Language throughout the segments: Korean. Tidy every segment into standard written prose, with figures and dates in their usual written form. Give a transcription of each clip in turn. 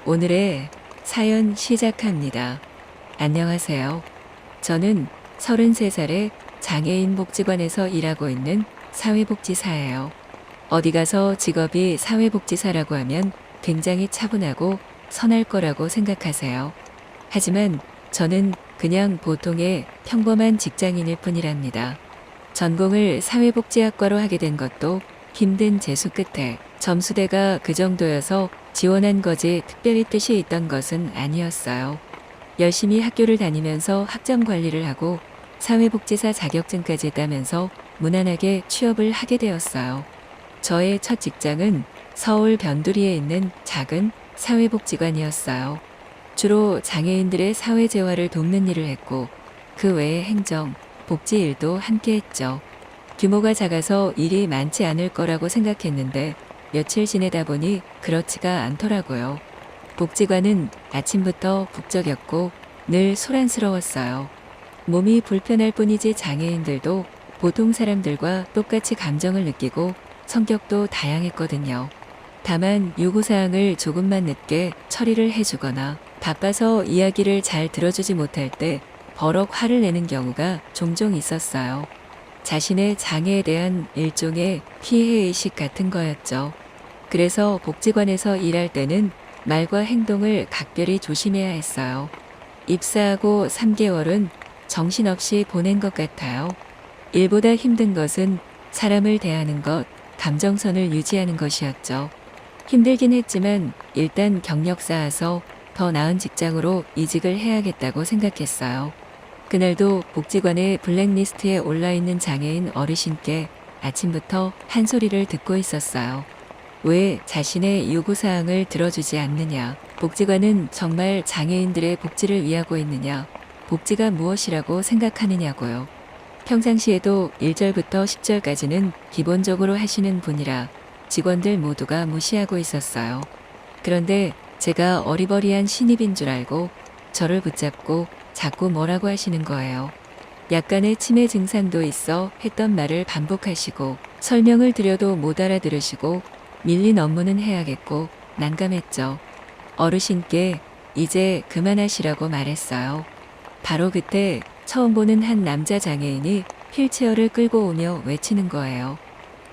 오늘의 사연 시작합니다. 안녕하세요. 저는 33살의 장애인 복지관에서 일하고 있는 사회복지사예요. 어디 가서 직업이 사회복지사라고 하면 굉장히 차분하고 선할 거라고 생각하세요. 하지만 저는 그냥 보통의 평범한 직장인일 뿐이랍니다. 전공을 사회복지학과로 하게 된 것도 힘든 재수 끝에 점수대가 그 정도여서 지원한 거지 특별히 뜻이 있던 것은 아니었어요. 열심히 학교를 다니면서 학점 관리를 하고 사회복지사 자격증까지 따면서 무난하게 취업을 하게 되었어요. 저의 첫 직장은 서울 변두리에 있는 작은 사회복지관이었어요. 주로 장애인들의 사회재활을 돕는 일을 했고 그 외에 행정, 복지 일도 함께 했죠. 규모가 작아서 일이 많지 않을 거라고 생각했는데 며칠 지내다 보니 그렇지가 않더라고요. 복지관은 아침부터 북적였고 늘 소란스러웠어요. 몸이 불편할 뿐이지 장애인들도 보통 사람들과 똑같이 감정을 느끼고 성격도 다양했거든요. 다만 요구사항을 조금만 늦게 처리를 해주거나 바빠서 이야기를 잘 들어주지 못할 때 버럭 화를 내는 경우가 종종 있었어요. 자신의 장애에 대한 일종의 피해의식 같은 거였죠. 그래서 복지관에서 일할 때는 말과 행동을 각별히 조심해야 했어요. 입사하고 3개월은 정신없이 보낸 것 같아요. 일보다 힘든 것은 사람을 대하는 것, 감정선을 유지하는 것이었죠. 힘들긴 했지만 일단 경력 쌓아서 더 나은 직장으로 이직을 해야겠다고 생각했어요. 그날도 복지관의 블랙리스트에 올라있는 장애인 어르신께 아침부터 한 소리를 듣고 있었어요. 왜 자신의 요구사항을 들어주지 않느냐? 복지관은 정말 장애인들의 복지를 위하고 있느냐? 복지가 무엇이라고 생각하느냐고요. 평상시에도 1절부터 10절까지는 기본적으로 하시는 분이라 직원들 모두가 무시하고 있었어요. 그런데 제가 어리버리한 신입인 줄 알고 저를 붙잡고 자꾸 뭐라고 하시는 거예요. 약간의 치매 증상도 있어 했던 말을 반복하시고 설명을 드려도 못 알아들으시고 밀린 업무는 해야겠고 난감했죠. 어르신께 이제 그만하시라고 말했어요. 바로 그때 처음 보는 한 남자 장애인이 휠체어를 끌고 오며 외치는 거예요.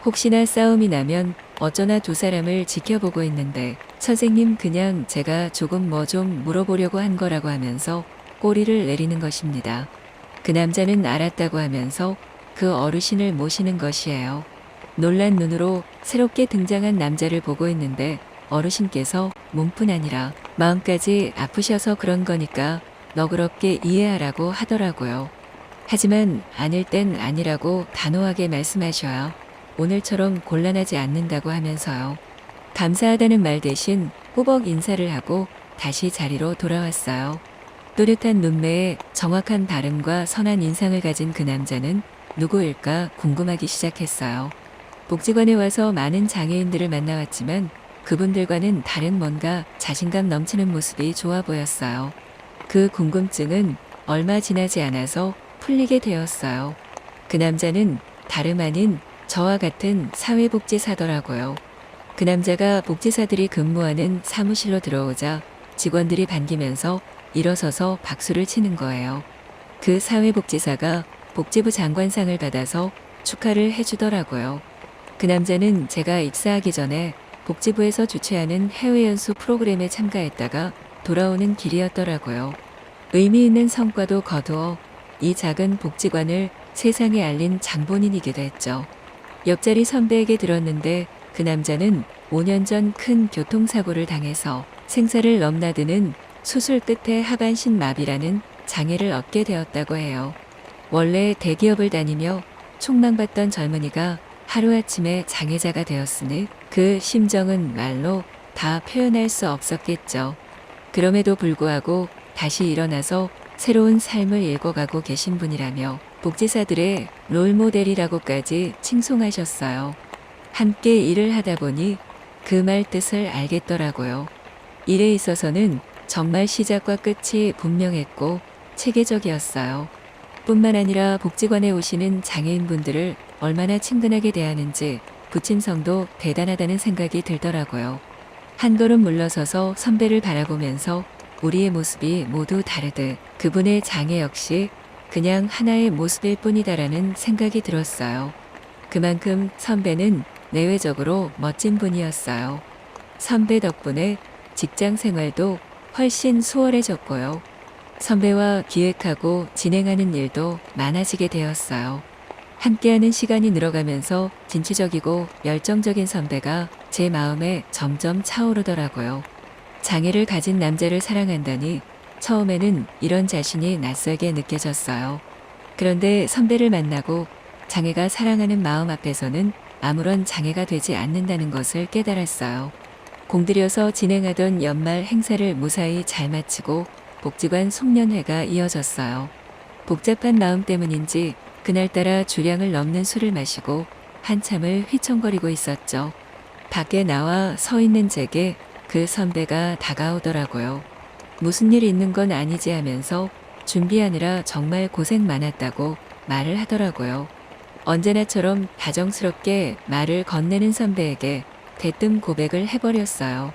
혹시나 싸움이 나면 어쩌나 두 사람을 지켜보고 있는데 선생님 그냥 제가 조금 뭐 좀 물어보려고 한 거라고 하면서 꼬리를 내리는 것입니다. 그 남자는 알았다고 하면서 그 어르신을 모시는 것이에요. 놀란 눈으로 새롭게 등장한 남자를 보고 있는데 어르신께서 몸뿐 아니라 마음까지 아프셔서 그런 거니까 너그럽게 이해하라고 하더라고요. 하지만 아닐 땐 아니라고 단호하게 말씀하셔야 오늘처럼 곤란하지 않는다고 하면서요. 감사하다는 말 대신 꾸벅 인사를 하고 다시 자리로 돌아왔어요. 또렷한 눈매에 정확한 발음과 선한 인상을 가진 그 남자는 누구일까 궁금하기 시작했어요. 복지관에 와서 많은 장애인들을 만나왔지만 그분들과는 다른 뭔가 자신감 넘치는 모습이 좋아 보였어요. 그 궁금증은 얼마 지나지 않아서 풀리게 되었어요. 그 남자는 다름 아닌 저와 같은 사회복지사더라고요. 그 남자가 복지사들이 근무하는 사무실로 들어오자 직원들이 반기면서 일어서서 박수를 치는 거예요. 그 사회복지사가 복지부 장관상을 받아서 축하를 해주더라고요. 그 남자는 제가 입사하기 전에 복지부에서 주최하는 해외 연수 프로그램에 참가했다가 돌아오는 길이었더라고요. 의미 있는 성과도 거두어 이 작은 복지관을 세상에 알린 장본인이기도 했죠. 옆자리 선배에게 들었는데 그 남자는 5년 전 큰 교통사고를 당해서 생사를 넘나드는 수술 끝에 하반신 마비라는 장애를 얻게 되었다고 해요. 원래 대기업을 다니며 촉망받던 젊은이가 하루아침에 장애자가 되었으니 그 심정은 말로 다 표현할 수 없었겠죠. 그럼에도 불구하고 다시 일어나서 새로운 삶을 읽어가고 계신 분이라며 복지사들의 롤모델이라고까지 칭송하셨어요. 함께 일을 하다 보니 그 말 뜻을 알겠더라고요. 일에 있어서는 정말 시작과 끝이 분명했고 체계적이었어요. 뿐만 아니라 복지관에 오시는 장애인분들을 얼마나 친근하게 대하는지 부침성도 대단하다는 생각이 들더라고요. 한 걸음 물러서서 선배를 바라보면서 우리의 모습이 모두 다르듯 그분의 장애 역시 그냥 하나의 모습일 뿐이다라는 생각이 들었어요. 그만큼 선배는 내외적으로 멋진 분이었어요. 선배 덕분에 직장 생활도 훨씬 수월해졌고요. 선배와 기획하고 진행하는 일도 많아지게 되었어요. 함께하는 시간이 늘어가면서 진취적이고 열정적인 선배가 제 마음에 점점 차오르더라고요. 장애를 가진 남자를 사랑한다니 처음에는 이런 자신이 낯설게 느껴졌어요. 그런데 선배를 만나고 장애가 사랑하는 마음 앞에서는 아무런 장애가 되지 않는다는 것을 깨달았어요. 공들여서 진행하던 연말 행사를 무사히 잘 마치고 복지관 송년회가 이어졌어요. 복잡한 마음 때문인지 그날따라 주량을 넘는 술을 마시고 한참을 휘청거리고 있었죠. 밖에 나와 서 있는 제게 그 선배가 다가오더라고요. 무슨 일 있는 건 아니지 하면서 준비하느라 정말 고생 많았다고 말을 하더라고요. 언제나처럼 다정스럽게 말을 건네는 선배에게 대뜸 고백을 해버렸어요.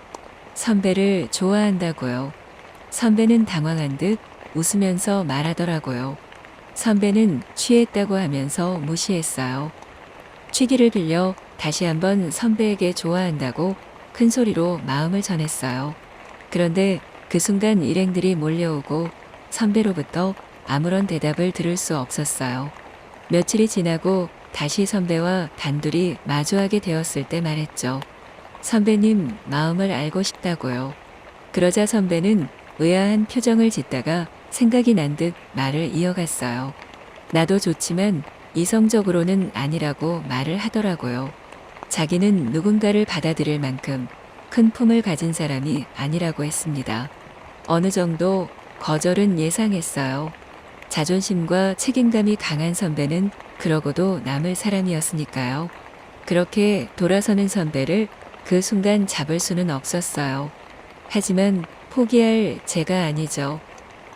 선배를 좋아한다고요. 선배는 당황한 듯 웃으면서 말하더라고요. 선배는 취했다고 하면서 무시했어요. 취기를 빌려 다시 한번 선배에게 좋아한다고 큰 소리로 마음을 전했어요. 그런데 그 순간 일행들이 몰려오고 선배로부터 아무런 대답을 들을 수 없었어요. 며칠이 지나고 다시 선배와 단둘이 마주하게 되었을 때 말했죠. 선배님 마음을 알고 싶다고요. 그러자 선배는 의아한 표정을 짓다가 생각이 난 듯 말을 이어갔어요. 나도 좋지만 이성적으로는 아니라고 말을 하더라고요. 자기는 누군가를 받아들일 만큼 큰 품을 가진 사람이 아니라고 했습니다. 어느 정도 거절은 예상했어요. 자존심과 책임감이 강한 선배는 그러고도 남을 사람이었으니까요. 그렇게 돌아서는 선배를 그 순간 잡을 수는 없었어요. 하지만 포기할 제가 아니죠.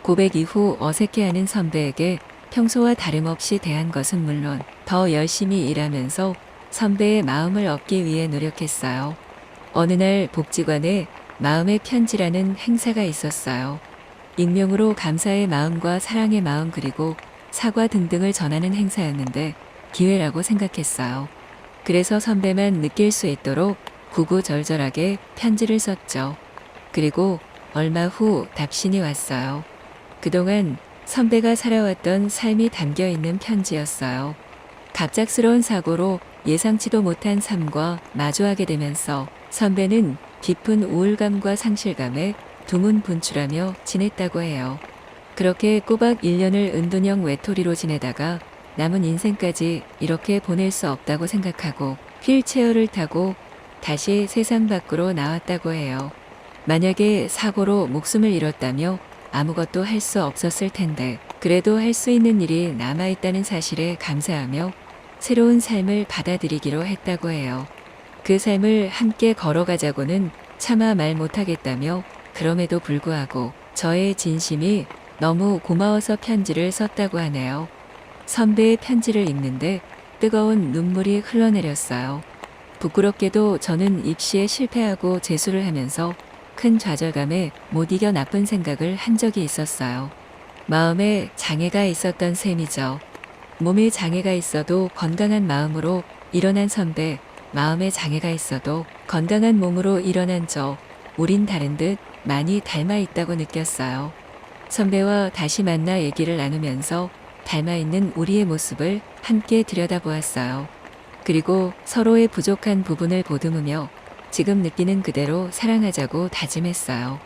고백 이후 어색해하는 선배에게 평소와 다름없이 대한 것은 물론 더 열심히 일하면서 선배의 마음을 얻기 위해 노력했어요. 어느 날 복지관에 마음의 편지라는 행사가 있었어요. 익명으로 감사의 마음과 사랑의 마음 그리고 사과 등등을 전하는 행사였는데 기회라고 생각했어요. 그래서 선배만 느낄 수 있도록 구구절절하게 편지를 썼죠. 그리고 얼마 후 답신이 왔어요. 그동안 선배가 살아왔던 삶이 담겨 있는 편지였어요. 갑작스러운 사고로 예상치도 못한 삶과 마주하게 되면서 선배는 깊은 우울감과 상실감에 두문분출하며 지냈다고 해요. 그렇게 꼬박 1년을 은둔형 외톨이로 지내다가 남은 인생까지 이렇게 보낼 수 없다고 생각하고 휠체어를 타고 다시 세상 밖으로 나왔다고 해요. 만약에 사고로 목숨을 잃었다며 아무것도 할 수 없었을 텐데 그래도 할 수 있는 일이 남아있다는 사실에 감사하며 새로운 삶을 받아들이기로 했다고 해요. 그 삶을 함께 걸어가자고는 차마 말 못하겠다며 그럼에도 불구하고 저의 진심이 너무 고마워서 편지를 썼다고 하네요. 선배의 편지를 읽는데 뜨거운 눈물이 흘러내렸어요. 부끄럽게도 저는 입시에 실패하고 재수를 하면서 큰 좌절감에 못 이겨 나쁜 생각을 한 적이 있었어요. 마음에 장애가 있었던 셈이죠. 몸에 장애가 있어도 건강한 마음으로 일어난 선배, 마음에 장애가 있어도 건강한 몸으로 일어난 저, 우린 다른 듯 많이 닮아 있다고 느꼈어요. 선배와 다시 만나 얘기를 나누면서 닮아있는 우리의 모습을 함께 들여다보았어요. 그리고 서로의 부족한 부분을 보듬으며 지금 느끼는 그대로 사랑하자고 다짐했어요.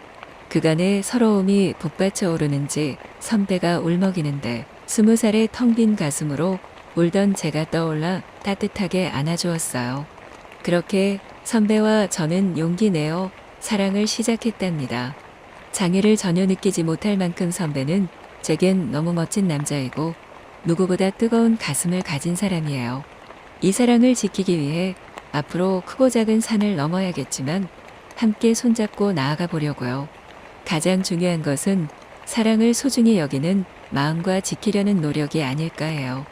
그간의 서러움이 북받쳐 오르는지 선배가 울먹이는데 20살의 텅 빈 가슴으로 울던 제가 떠올라 따뜻하게 안아주었어요. 그렇게 선배와 저는 용기 내어 사랑을 시작했답니다. 장애를 전혀 느끼지 못할 만큼 선배는 제겐 너무 멋진 남자이고 누구보다 뜨거운 가슴을 가진 사람이에요. 이 사랑을 지키기 위해 앞으로 크고 작은 산을 넘어야겠지만 함께 손잡고 나아가 보려고요. 가장 중요한 것은 사랑을 소중히 여기는 마음과 지키려는 노력이 아닐까 해요.